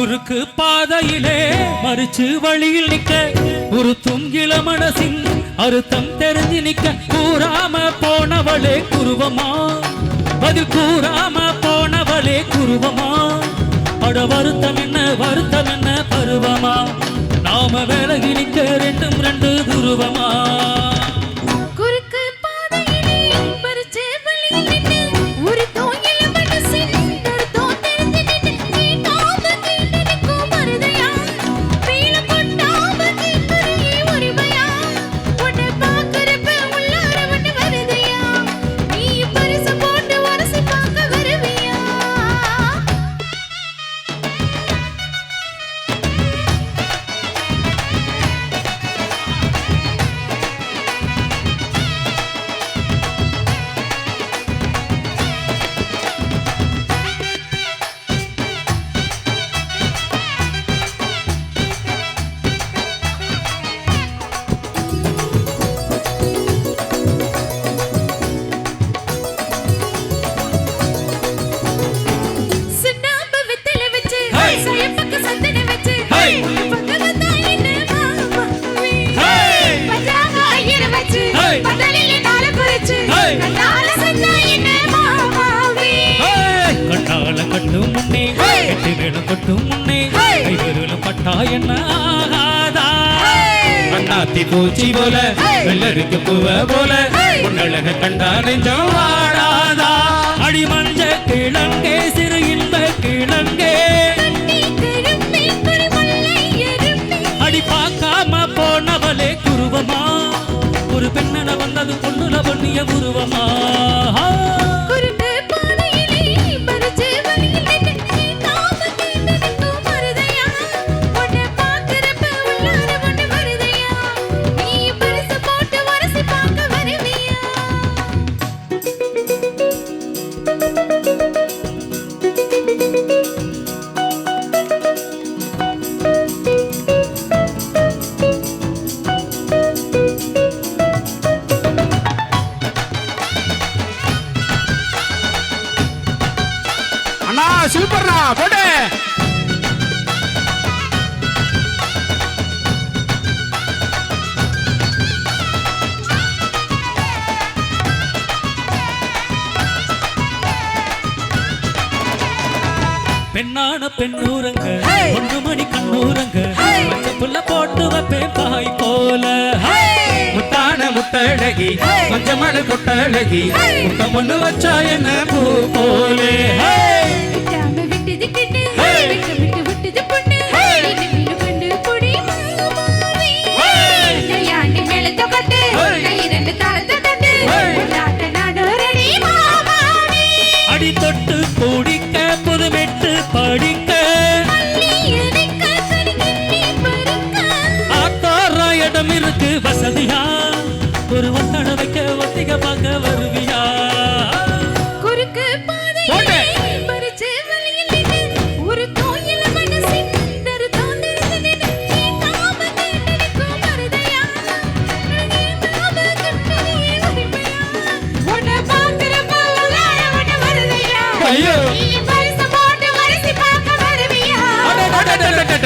குறுக்கு பாதையிலே மறிச்சு வழியில் நிக்க ஒரு துங்கில மனசின் அறுத்தம் தெரிஞ்சு நிக்க கூறாம போனவளே குருவமா பதில் கூறாம போனவளே குருவமா அட வருத்தம் என்ன பருவமா நாம விலகி நிக்க ரெண்டும் ரெண்டு துருவமா அண்ணாத்தி பூச்சி போல வெள்ளருக்கு பூவ போல உன்னழக கண்டா நெஞ்சம் வாடாதா அடி மஞ்ச கிழங்கே சிறு இன்ப கிழங்கே அடி பார்க்காம போனவளே குருவமா ஒரு பெண்ணன வந்தது பொண்ணுல பண்ணிய உருவமா சூப்பர்ண்ணா போடு பெண்ணான பெண்ணூரங்க ஒன்று மணி கண்ணூரங்க புள்ள போட்டு வைப்பேன் பாய் போல முத்தான முத்தழகி கொஞ்சம் மழை கொட்டழகி முத்தம் ஒண்ணு வச்சா என்ன பூ போலே அடி தொட்டு குடிக்க புதுமெட்டு படிக்க ஆத்தாரா இடம் இருக்கு வசதியா ஒரு ஒத்தட வைக்க ஒத்திக பார்க்க வருவியா குறுக்கு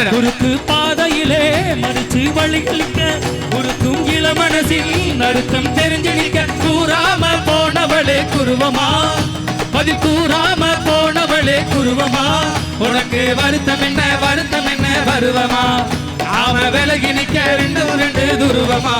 குறுக்கு பாதையிலே மறிச்சு வழிகளிக்க குறுக்கும் இள மனசில் அர்த்தம் தெரிஞ்சு நிற்க கூறாம போனவளே குருவமா பதில் கூறாம போனவளே குருவமா உனக்கு வருத்தம் என்ன வருவமா நாம விலகி நிற்க ரெண்டு ரெண்டு துருவமா